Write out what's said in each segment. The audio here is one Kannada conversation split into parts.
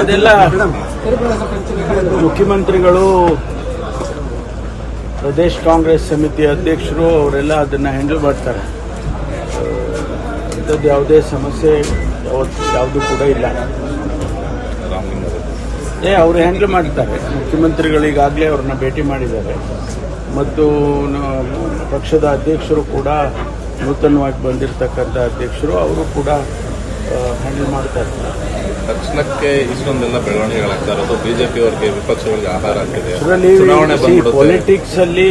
ಅದೆಲ್ಲ ಮುಖ್ಯಮಂತ್ರಿಗಳು, ಪ್ರದೇಶ್ ಕಾಂಗ್ರೆಸ್ ಸಮಿತಿ ಅಧ್ಯಕ್ಷರು ಅವರೆಲ್ಲ ಅದನ್ನು ಹ್ಯಾಂಡಲ್ ಮಾಡ್ತಾರೆ. ಇಂಥದ್ದು ಯಾವುದೇ ಸಮಸ್ಯೆ ಯಾವುದು ಕೂಡ ಇಲ್ಲ. ಅವರು ಹ್ಯಾಂಡಲ್ ಮಾಡ್ತಾರೆ. ಮುಖ್ಯಮಂತ್ರಿಗಳು ಈಗಾಗಲೇ ಅವ್ರನ್ನ ಭೇಟಿ ಮಾಡಿದ್ದಾರೆ ಮತ್ತು ಪಕ್ಷದ ಅಧ್ಯಕ್ಷರು ಕೂಡ, ನೂತನವಾಗಿ ಬಂದಿರತಕ್ಕಂಥ ಅಧ್ಯಕ್ಷರು ಅವರು ಕೂಡ ಹ್ಯಾಂಡಲ್ ಮಾಡ್ತಾರೆ. ತಕ್ಷಣಕ್ಕೆ ಇಷ್ಟೊಂದೆಲ್ಲ ಬೆಳವಣಿಗೆಗಳಾಗ್ತಾ ಇರೋದು ಬಿಜೆಪಿ ಅವರಿಗೆ, ವಿಪಕ್ಷಗಳಿಗೆ ಆಹಾರ ಆಗ್ತಿದೆ. ಪೊಲಿಟಿಕ್ಸ್ ಅಲ್ಲಿ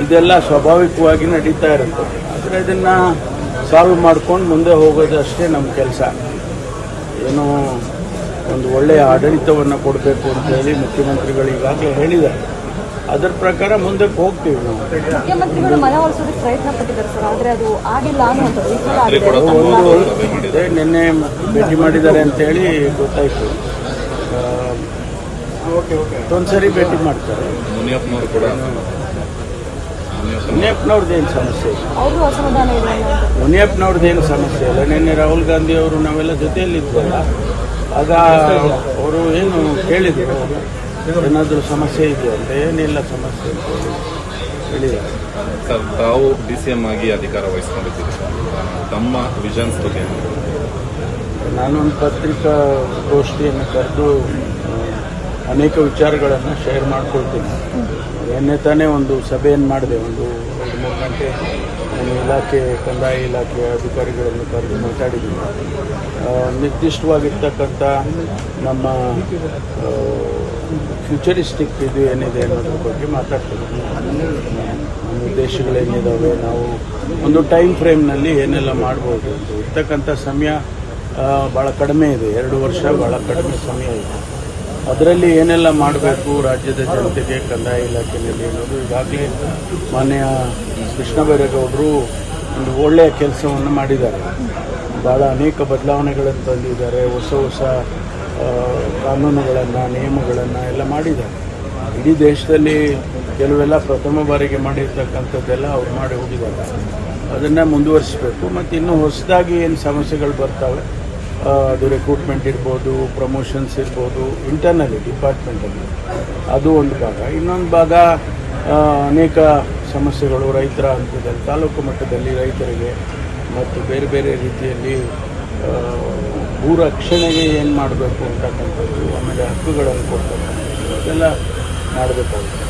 ಇದೆಲ್ಲ ಸ್ವಾಭಾವಿಕವಾಗಿ ನಡೀತಾ ಇರುತ್ತೆ. ಆದರೆ ಇದನ್ನ ಸಾಲ್ವ್ ಮಾಡ್ಕೊಂಡು ಮುಂದೆ ಹೋಗೋದು ಅಷ್ಟೇ ನಮ್ಮ ಕೆಲಸ. ಏನೋ ಒಂದು ಒಳ್ಳೆಯ ಆಡಳಿತವನ್ನು ಕೊಡಬೇಕು ಅಂತ ಹೇಳಿ ಮುಖ್ಯಮಂತ್ರಿಗಳು ಈಗಾಗಲೇ ಹೇಳಿದ್ದಾರೆ. ಅದರ ಪ್ರಕಾರ ಮುಂದಕ್ಕೆ ಹೋಗ್ತೀವಿ ನಾವು. ಮುಖ್ಯಮಂತ್ರಿಗಳು ಮನವೊಲಿಸೋದಕ್ಕೆ ಪ್ರಯತ್ನ ಪಟ್ಟಿದ್ದಾರೆ ಸರ್, ಆದರೆ ಅದು ಆಗಿಲ್ಲ ಅನ್ನುವಂಥದ್ದು. ನಿನ್ನೆ ಭೇಟಿ ಮಾಡಿದ್ದಾರೆ ಅಂತ ಹೇಳಿ ಗೊತ್ತಾಯ್ತು. ಒಂದ್ಸರಿ ಭೇಟಿ ಮಾಡ್ತಾರೆ. ಮುನಿಯಪ್ಪನವ್ರದ್ದೇನು ಸಮಸ್ಯೆ ಇಲ್ಲ. ಮುನಿಯಪ್ಪನವ್ರದ್ದೇನು ಸಮಸ್ಯೆ ಇಲ್ಲ. ನಿನ್ನೆ ರಾಹುಲ್ ಗಾಂಧಿ ಅವರು ನಾವೆಲ್ಲ ಜೊತೆಯಲ್ಲಿದ್ವಲ್ಲ, ಆಗ ಅವರು ಏನು ಕೇಳಿದರು, ಏನಾದರೂ ಸಮಸ್ಯೆ ಇದೆಯಾ ಅಂತ. ಏನಿಲ್ಲ ಸಮಸ್ಯೆ ಅಂತ ಹೇಳಿದ್ದಾರೆ. ಸರ್, ತಾವು DCM ಆಗಿ ಅಧಿಕಾರ ವಹಿಸ್ಕೊಂಡಿದ್ದೀರಿ. ತಮ್ಮ ವಿಷನ್ಸ್ ಬಗ್ಗೆ ನಾನೊಂದು ಪತ್ರಿಕಾಗೋಷ್ಠಿಯನ್ನು ಕರೆದು ಅನೇಕ ವಿಚಾರಗಳನ್ನು ಶೇರ್ ಮಾಡ್ಕೊಳ್ತೀನಿ. ನಿನ್ನೆ ತಾನೇ ಒಂದು ಸಭೆಯನ್ನು ಮಾಡಿದೆ. ಒಂದು 2-3 ಗಂಟೆ ನಾನು ಇಲಾಖೆ, ಕಂದಾಯ ಇಲಾಖೆ ಅಧಿಕಾರಿಗಳನ್ನು ಕರೆದು ಮಾತಾಡಿದ್ದೀನಿ. ನಿರ್ದಿಷ್ಟವಾಗಿರ್ತಕ್ಕಂಥ ನಮ್ಮ ಫ್ಯೂಚರಿಸ್ಟಿಕ್ ಇದು ಏನಿದೆ ಅನ್ನೋದ್ರ ಬಗ್ಗೆ ಮಾತಾಡ್ತಿದ್ದೀನಿ. ನಮ್ಮ ಉದ್ದೇಶಗಳೇನಿದ್ದಾವೆ, ನಾವು ಒಂದು ಟೈಮ್ ಫ್ರೇಮ್ನಲ್ಲಿ ಏನೆಲ್ಲ ಮಾಡ್ಬೋದು. ಇರ್ತಕ್ಕಂಥ ಸಮಯ ಭಾಳ ಕಡಿಮೆ ಇದೆ, 2 ವರ್ಷ ಭಾಳ ಕಡಿಮೆ ಸಮಯ ಇದೆ. ಅದರಲ್ಲಿ ಏನೆಲ್ಲ ಮಾಡಬೇಕು ರಾಜ್ಯದ ಜನತೆಗೆ ಕಂದಾಯ ಇಲಾಖೆಯಲ್ಲಿ ಅನ್ನೋದು ಈಗಾಗಲೇ ಮಾನ್ಯ ಕೃಷ್ಣ ಬೈರೇಗೌಡರು ಒಂದು ಒಳ್ಳೆಯ ಕೆಲಸವನ್ನು ಮಾಡಿದ್ದಾರೆ. ಭಾಳ ಅನೇಕ ಬದಲಾವಣೆಗಳನ್ನು ತಂದಿದ್ದಾರೆ. ಹೊಸ ಕಾನೂನುಗಳನ್ನು, ನಿಯಮಗಳನ್ನು ಎಲ್ಲ ಮಾಡಿದ್ದಾರೆ. ಇಡೀ ದೇಶದಲ್ಲಿ ಕೆಲವೆಲ್ಲ ಪ್ರಥಮ ಬಾರಿಗೆ ಮಾಡಿರ್ತಕ್ಕಂಥದ್ದೆಲ್ಲ ಅವ್ರು ಮಾಡಿ ಹೋಗಿದ್ದಾರೆ. ಅದನ್ನು ಮುಂದುವರಿಸಬೇಕು. ಮತ್ತು ಇನ್ನೂ ಹೊಸದಾಗಿ ಏನು ಸಮಸ್ಯೆಗಳು ಬರ್ತವೆ, ಅದು ರಿಕ್ರೂಟ್ಮೆಂಟ್ ಇರ್ಬೋದು, ಪ್ರಮೋಷನ್ಸ್ ಇರ್ಬೋದು, ಇಂಟರ್ನಲ್ಲಿ ಡಿಪಾರ್ಟ್ಮೆಂಟಲ್ಲಿ, ಅದು ಒಂದು ಭಾಗ. ಇನ್ನೊಂದು ಭಾಗ ಅನೇಕ ಸಮಸ್ಯೆಗಳು ರೈತರ ಹಂತದಲ್ಲಿ, ತಾಲೂಕು ಮಟ್ಟದಲ್ಲಿ ರೈತರಿಗೆ ಮತ್ತು ಬೇರೆ ಬೇರೆ ರೀತಿಯಲ್ಲಿ ಭೂ ರಕ್ಷಣೆಗೆ ಏನು ಮಾಡಬೇಕು ಅಂತಕ್ಕಂಥದ್ದು, ಆಮೇಲೆ ಹಕ್ಕುಗಳನ್ನು ಕೊಡ್ತಕ್ಕಂಥದ್ದು, ಅದೆಲ್ಲ ಮಾಡಬೇಕಾಗುತ್ತೆ.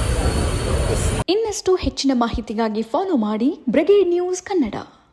ಇನ್ನಷ್ಟು ಹೆಚ್ಚಿನ ಮಾಹಿತಿಗಾಗಿ ಫಾಲೋ ಮಾಡಿ ಬ್ರಿಗೇಡ್ ನ್ಯೂಸ್ ಕನ್ನಡ.